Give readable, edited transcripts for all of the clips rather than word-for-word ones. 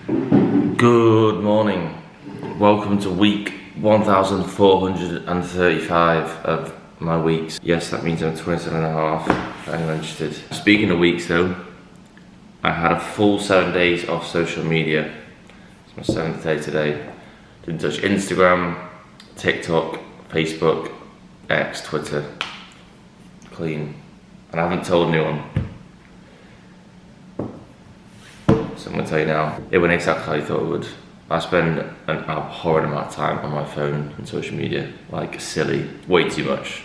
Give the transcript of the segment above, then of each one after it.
Good morning. Welcome to week 1435 of my weeks. Yes, that means I'm 27 and a half, if anyone's interested. Speaking of weeks though, I had a full 7 days off social media. It's my 7th day today. Didn't touch Instagram, TikTok, Facebook, X, Twitter. Clean. And I haven't told anyone. So I'm going to tell you now, it went exactly how you thought it would. I spend an abhorrent amount of time on my phone and social media, like silly, way too much.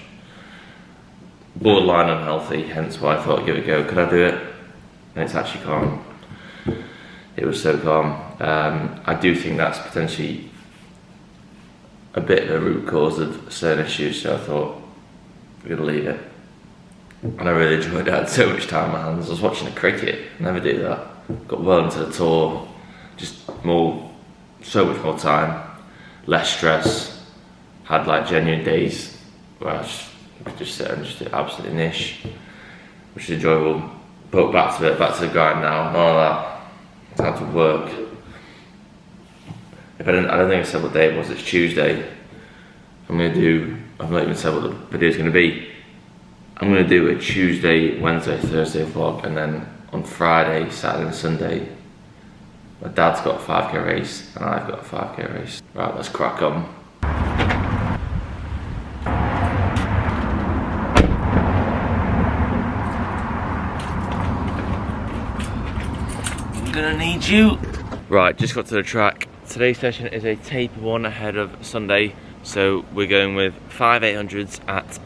Borderline unhealthy, hence why I thought I'd give it a go. Could I do it? And it's actually calm. It was so calm. I do think that's potentially a bit of a root cause of certain issues, so I thought we're going to leave it. And I really enjoyed it. I had so much time on my hands. I was watching the cricket, never do that. Got well into the tour, so much more time, less stress, had like genuine days where I could just sit and just do absolutely niche, which is enjoyable. But back to the grind now, none of that, time to work. I don't think I said what day it was, it's Tuesday. I've not even said what the video's going to be. I'm going to do a Tuesday, Wednesday, Thursday vlog, and then on Friday, Saturday and Sunday, my dad's got a 5k race and I've got a 5k race. Right, let's crack on. I'm gonna need you. Right, just got to the track. Today's session is a taper one ahead of Sunday, so we're going with 5 800s at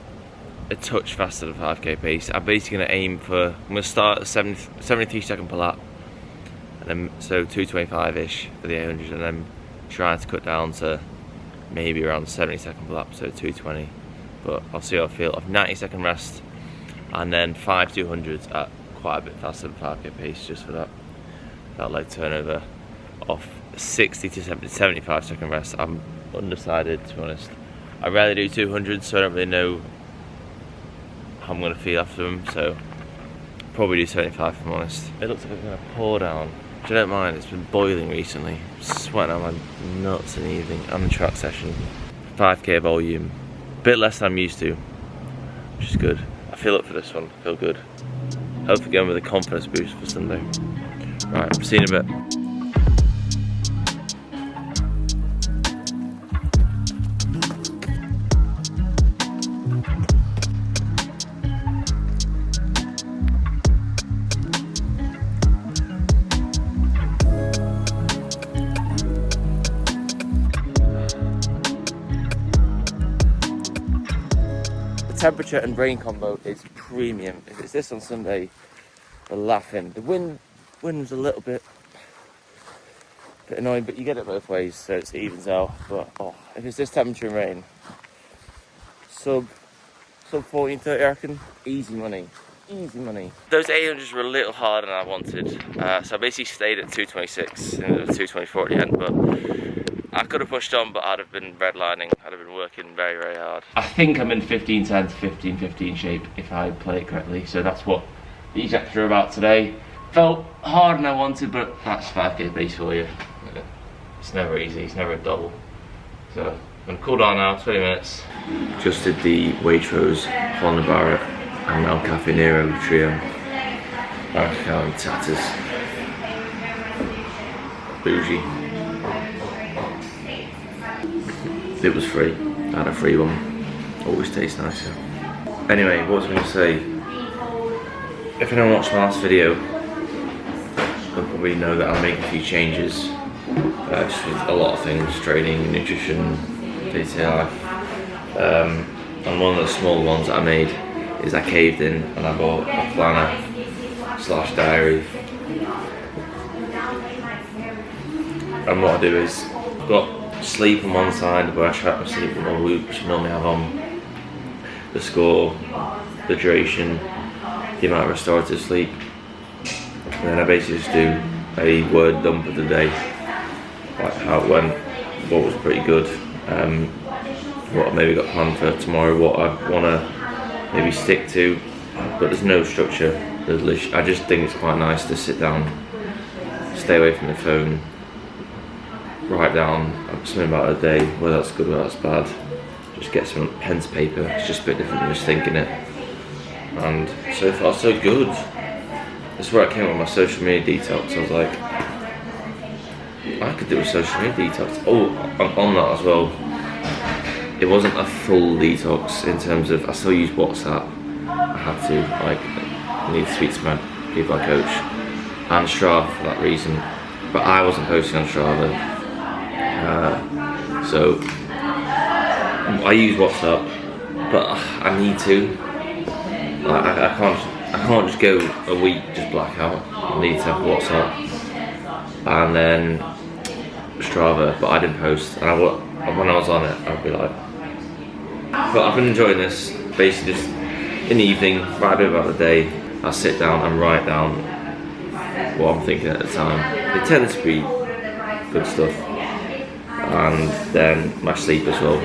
a touch faster than 5k pace. I'm basically going to aim for, I'm going to start at 73 second per lap, and then so 225-ish for the 800, and then trying to cut down to maybe around 70 second per lap, so 220. But I'll see how I feel. I've 90 second rest, and then 5 200s at quite a bit faster than 5k pace, just for that leg turnover. Off 60 to 75 second rest. I'm undecided, to be honest. I rarely do 200s, so I don't really know how I'm going to feel after them, so probably do 75 if I'm honest. It looks like it's going to pour down, which I don't mind. It's been boiling recently. Sweating out my nuts in the evening on the track session. 5k volume, a bit less than I'm used to, which is good. I feel up for this one, I feel good. Hopefully going with a confidence boost for Sunday. Right, see you in a bit. Temperature and rain combo is premium. If it's this on Sunday, we're laughing. The wind's a little bit annoying, but you get it both ways, so it evens out. But if it's this temperature and rain, sub 14, 30, I reckon, easy money. Those 800s were a little harder than I wanted, so I basically stayed at 226 and it was 224 at the end, but I could have pushed on, but I'd have been redlining. I'd have been working very, very hard. I think I'm in 15:10 to 15:15 shape if I play it correctly. So that's what these extra are about today. Felt harder than I wanted, but that's 5k base for you. It's never easy, it's never a double. So I'm gonna cool down now, 20 minutes. Just did the Waitrose, Holland Barrett, and El Cafe Nero trio. Barricade and tatters. Bougie. It was free. I had a free one. Always tastes nicer. Anyway, what was I going to say? If anyone watched my last video, they'll probably know that I'm making a few changes. Just with a lot of things, training, nutrition, day-to-day life. And one of the small ones that I made is I caved in and I bought a planner / diary. And what I do is, I've got sleep on one side where I track my sleep with my Whoop, which I normally have on, the score, the duration, the amount of restorative sleep, and then I basically just do a word dump of the day, like how it went, what was pretty good, what I maybe got planned for tomorrow, what I want to maybe stick to, but there's no structure. I just think it's quite nice to sit down, stay away from the phone, write down something about a day, whether that's good or that's bad. Just get some pen to paper. It's just a bit different than just thinking it. And so far so good. That's where I came up with my social media detox. I was like, I could do a social media detox. Oh, on that as well, it wasn't a full detox in terms of, I still use WhatsApp. I had to, like, I need to speak to my people I coach, and Strava for that reason. But I wasn't posting on Strava. So I use WhatsApp, but I need to. Like, I can't just go a week just black out. I need to have WhatsApp and then Strava, but I didn't post. And when I was on it, I'd be like, but I've been enjoying this. Basically, just in the evening, write a bit about the day. I sit down and write down what I'm thinking at the time. It tends to be good stuff, and then my sleep as well.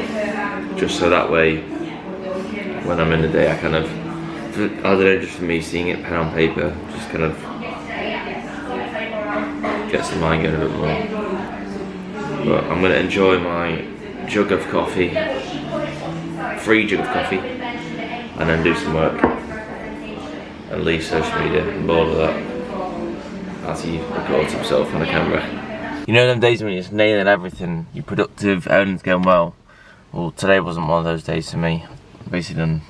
Just so that way, when I'm in the day, I kind of, I don't know, just for me, seeing it pen on paper, just kind of gets the mind going a bit more. But I'm going to enjoy my jug of coffee, free jug of coffee, and then do some work and leave social media and bored of that as he records himself on the camera. You know them days when you're just nailing everything, you're productive, everything's going well? Well, today wasn't one of those days for me. Basically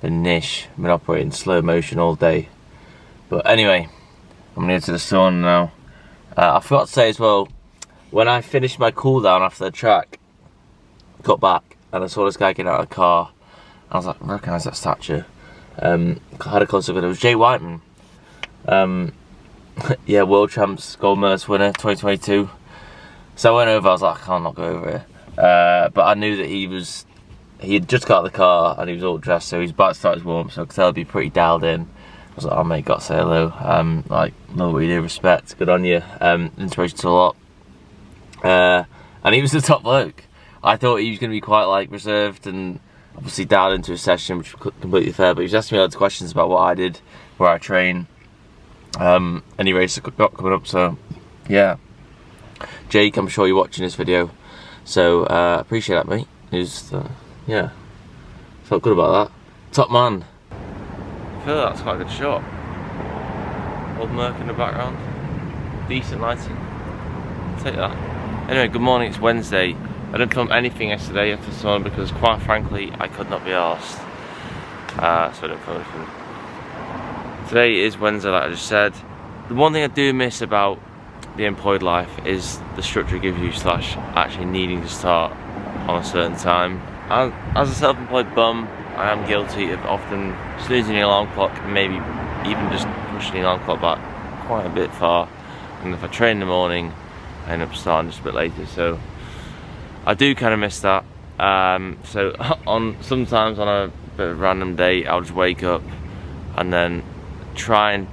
been niche, been operating slow motion all day. But anyway, I'm near to the sauna now. I forgot to say as well, when I finished my cool down after the track, got back and I saw this guy getting out of the car. I was like, I recognise that statue. I had a closer look. It was Jay Whiteman. Yeah, world champs, gold medalist winner 2022. So I went over, I was like, I can't not go over here. But I knew that he had just got out of the car and he was all dressed, so he was about to start his warm-up, so I could tell he'd be pretty dialed in. I was like, oh mate, got to say hello. Like, love what you do, respect, good on you. Inspiration to a lot. And he was the top bloke. I thought he was going to be quite like reserved and obviously dialed into his session, which was completely fair, but he was asking me loads of questions about what I did, where I train, any races got coming up, so yeah. Jake, I'm sure you're watching this video, so appreciate that, mate. Yeah, felt good about that. Top man. I feel that's quite a good shot. Old Merc in the background, decent lighting, take that. Anyway, good morning, it's Wednesday. I didn't film anything yesterday after sauna because, quite frankly, I could not be arsed. So I didn't film anything. Today is Wednesday, like I just said. The one thing I do miss about the employed life is the structure it gives you / actually needing to start on a certain time. And as a self-employed bum, I am guilty of often snoozing the alarm clock and maybe even just pushing the alarm clock back quite a bit far. And if I train in the morning, I end up starting just a bit later. So I do kind of miss that. So sometimes on a bit of a random day, I'll just wake up and then try and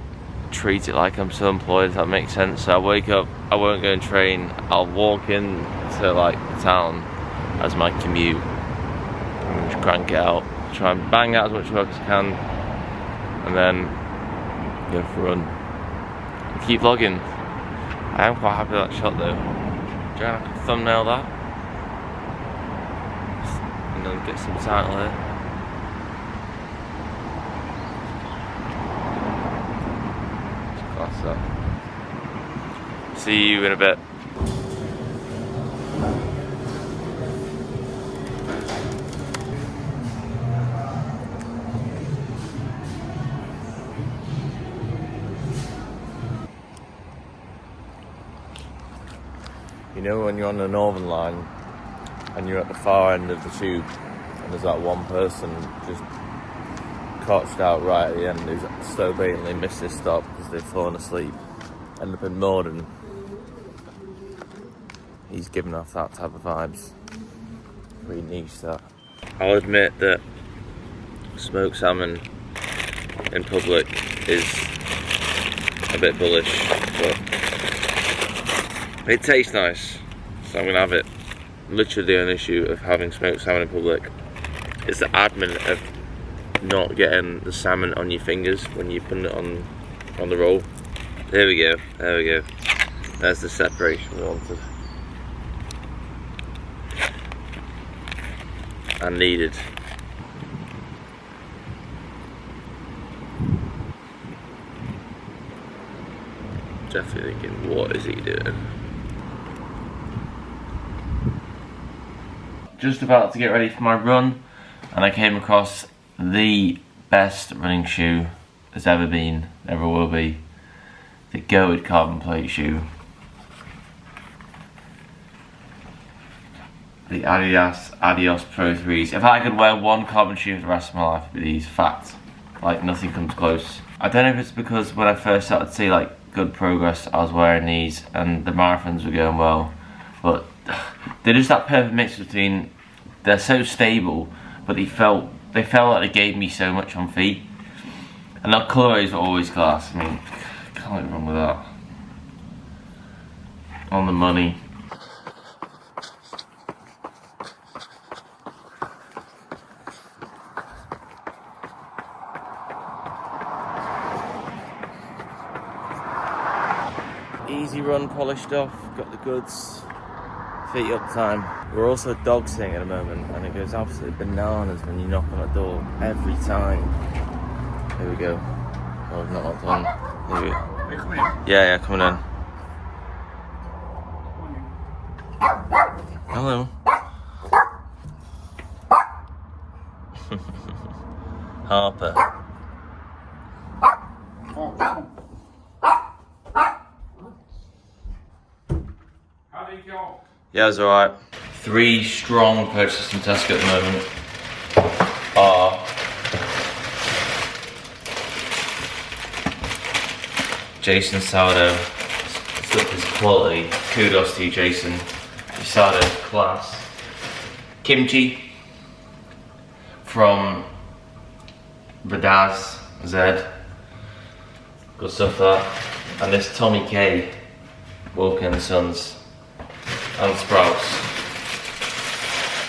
treat it like I'm still employed, if that makes sense. So I wake up, I won't go and train, I'll walk in to like the town as my commute and just crank it out, try and bang out as much work as I can, and then go for a run and keep vlogging. I am quite happy with that shot though. Do you reckon I could thumbnail that and then get some title here? Class up. See you in a bit. You know when you're on the Northern Line and you're at the far end of the tube and there's that one person just cotched out right at the end who's so blatantly missed his stop because they've fallen asleep, end up in Morden. He's giving off that type of vibes. Pretty niche that. I'll admit that smoked salmon in public is a bit bullish, but it tastes nice, so I'm gonna have it. Literally the only issue of having smoked salmon in public is the admin of not getting the salmon on your fingers when you put it on the roll. There we go, there we go. There's the separation we wanted. and needed. Definitely thinking, what is he doing? Just about to get ready for my run, and I came across the best running shoe there's ever been, ever will be. The Goated carbon plate shoe. The Adidas Adios Pro 3s. If I could wear one carbon shoe for the rest of my life, it'd be these. Fact. Like, nothing comes close. I don't know if it's because when I first started to see like good progress, I was wearing these and the marathons were going well, but they're just that perfect mix between, they're so stable, but they felt like they gave me so much on feet. And their colourways were always class. I mean, can't go wrong with that. On the money. Easy run, polished off, got the goods, feet up time. We're also dog sitting at the moment, and it goes absolutely bananas when you knock on the door every time. Here we go. Oh, not knocked on. Here we go. Are you coming in? Yeah, coming in. Hello. Harper. How do you go? Yeah, it's alright. 3 strong purchases from Tesco at the moment are Jason sourdough. Stuff is quality. Kudos to you, Jason. Your sourdough is class. Kimchi from Radaz Z. Good stuff there. And this Tommy K. Wilkins Sons. And Sprouts,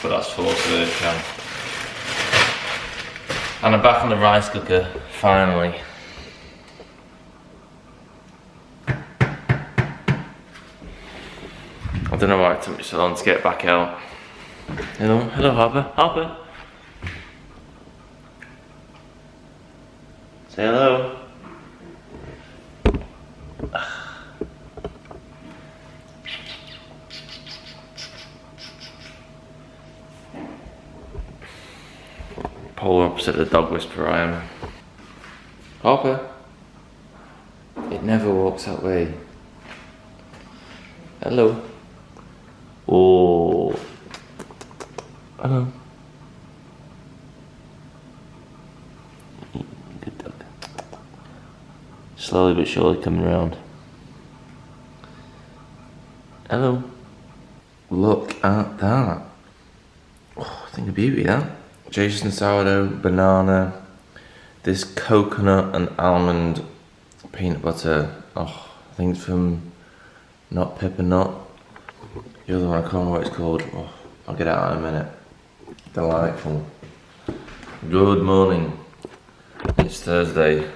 but that's full so they can. And I'm back on the rice cooker, finally. I don't know why it took me so long to get back out. Hello Harper. Harper! Say hello. Polar opposite of the dog whisperer I am. Harper. It never walks that way. Hello. Oh. Hello. Good dog. Slowly but surely coming around. Hello. Look at that. Oh, I think a beauty that. Jason sourdough, banana, this coconut and almond peanut butter. Oh, I think it's from Not Pepper Nut. The other one, I can't remember what it's called. Oh, I'll get out in a minute. Delightful. Good morning. It's Thursday,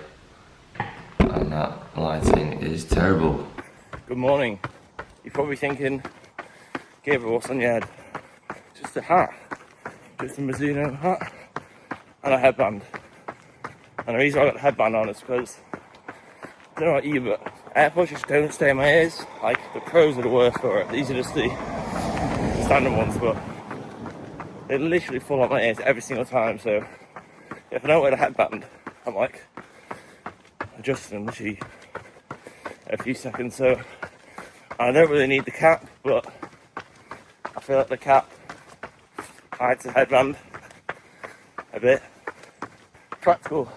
and that lighting is terrible. Good morning. You're probably thinking, Gabriel, what's on your head? Just a hat. Just a Mizuno hat and a headband. And the reason I got the headband on is because, I don't know about you, but AirPods just don't stay in my ears. Like, the Pros are the worst for it. These are just the standard ones, but they literally fall out my ears every single time. So if I don't wear the headband, I'm like adjusting them literally a few seconds. So I don't really need the cap, but I feel like the cap hides the headband a bit. Practical,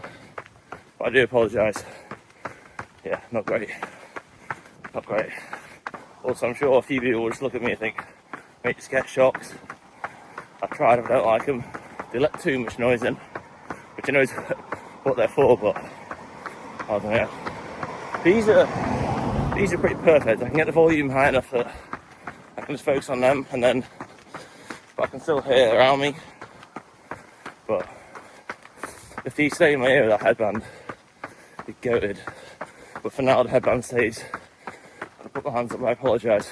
but I do apologise. Yeah, not great. Not great. Also, I'm sure a few people will just look at me and think, mate, just get shocks. I've tried them, I don't like them. They let too much noise in, which I know is what they're for, but I don't know. These are pretty perfect. I can get the volume high enough that I can just focus on them, and then but I can still hear around me. But if these stay in my ear with that headband, you're goated. But for now, the headband stays. I put my hands up, I apologise.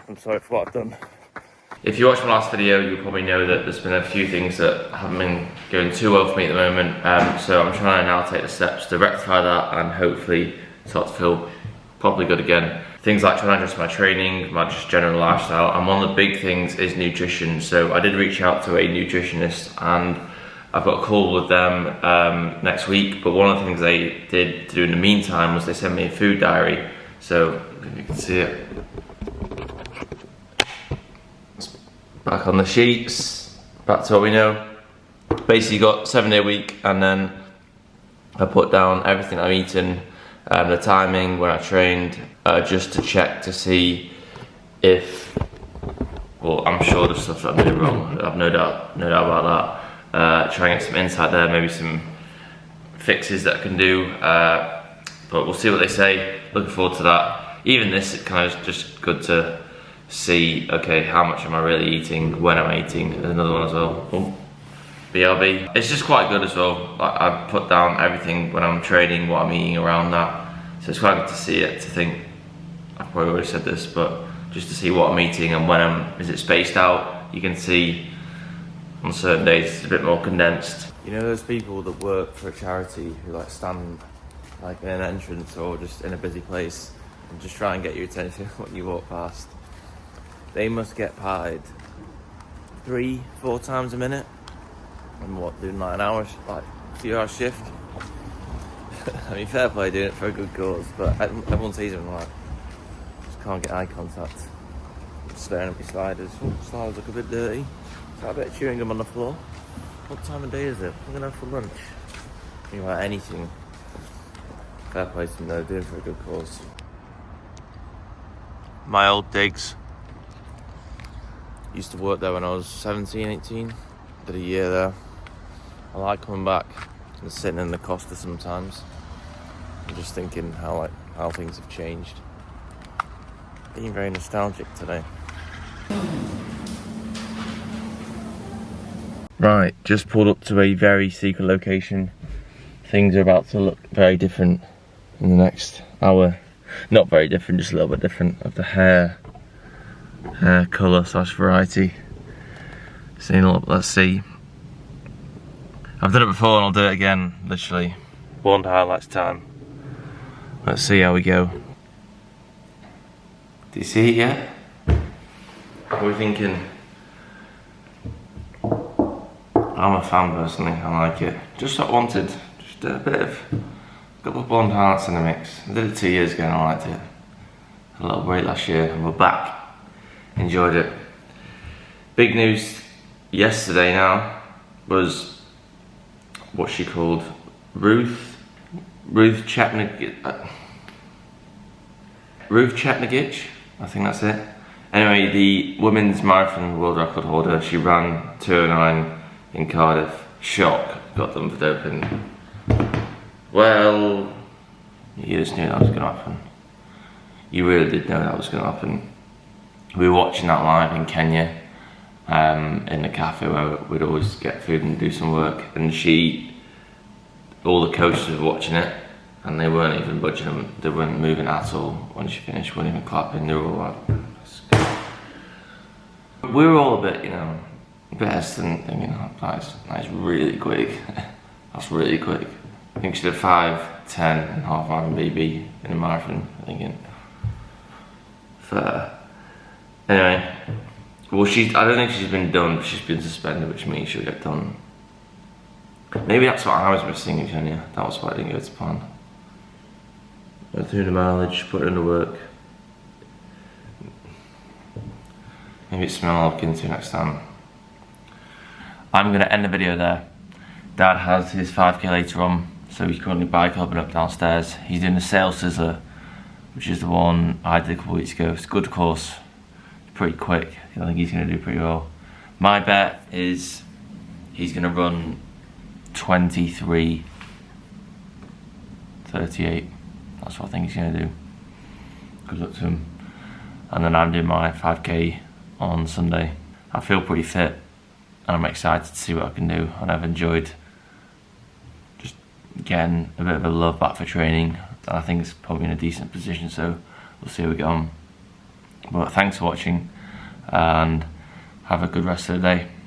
I'm sorry for what I've done. If you watched my last video, you'll probably know that there's been a few things that haven't been going too well for me at the moment. So I'm trying to now take the steps to rectify that and hopefully start to feel properly good again. Things like trying to adjust my training, my just general lifestyle, and one of the big things is nutrition. So I did reach out to a nutritionist and I've got a call with them next week, but one of the things they did to do in the meantime was they sent me a food diary. So if you can see it, it's back on the sheets, back to what we know. Basically got 7-day week, and then I put down everything I'm eating, the timing, when I trained, just to check to see if, well, I'm sure there's stuff that I'm doing wrong. I've no doubt about that. Try and get some insight there, maybe some fixes that I can do, but we'll see what they say. Looking forward to that. Even this is kind of just good to see, okay, how much am I really eating, when am I eating. There's another one as well. Oh, BRB. It's just quite good as well. Like, I put down everything when I'm training, what I'm eating around that. So it's quite good to see it, to think, I've probably already said this, but just to see what I'm eating and when is it spaced out. You can see on certain days it's a bit more condensed. You know those people that work for a charity who like stand like in an entrance or just in a busy place and just try and get your attention when you walk past? They must get paid 3-4 times a minute. And what, doing like an hour, like a few hour shift? I mean, fair play doing it for a good cause, but everyone sees them like, just can't get eye contact. Just staring at my sliders. Oh, sliders look a bit dirty. So I bet chewing gum on the floor. What time of day is it? I'm gonna have for lunch. Think about anything. Fair play to them though, doing it for a good cause. My old digs. Used to work there when I was 17, 18. Did a year there. I like coming back and sitting in the Costa sometimes. I'm just thinking how things have changed. Being very nostalgic today. Right, just pulled up to a very secret location. Things are about to look very different in the next hour. Not very different, just a little bit different of the hair colour / variety. Let's see. I've done it before and I'll do it again, literally. Blonde highlights time. Let's see how we go. Do you see it yet? What are we thinking? I'm a fan personally, I like it. Just what I wanted, just a bit of, couple of blonde highlights in the mix. I did it 2 years ago and I liked it. Had a little break last year and we're back. Enjoyed it. Big news yesterday now was what she called Ruth Chetnagich, I think that's it. Anyway, the women's marathon world record holder, she ran 2:09 in Cardiff. Shock, got them for doping. Well, you just knew that was going to happen. You really did know that was going to happen. We were watching that live in Kenya, in the cafe where we'd always get food and do some work, and all the coaches were watching it and they weren't even budging them, they weren't moving at all when she finished, weren't even clapping, they were all like, that's good. We were all a bit, a bit hesitant, thinking, oh, that is really quick. That's really quick. I think she did 5:10 and half marathon BB in a marathon, thinking, fair. Anyway, well, I don't think she's been done, but she's been suspended, which means she'll get done. Maybe that's what I was missing in Kenya. That was why I didn't go to plan. Went through the mileage, put her in the work. Maybe it's something I'll look into next time. I'm going to end the video there. Dad has his 5k later on, so he's currently bike hopping up downstairs. He's doing the Sail Sizzler, which is the one I did a couple of weeks ago. It's a good course. It's pretty quick. I think he's going to do pretty well. My bet is he's going to run 23:38. That's what I think he's going to do. Good luck to him. And then I'm doing my 5k on Sunday. I feel pretty fit and I'm excited to see what I can do, and I've enjoyed just getting a bit of a love back for training, and I think it's probably in a decent position, so we'll see how we get on. But thanks for watching, and have a good rest of the day.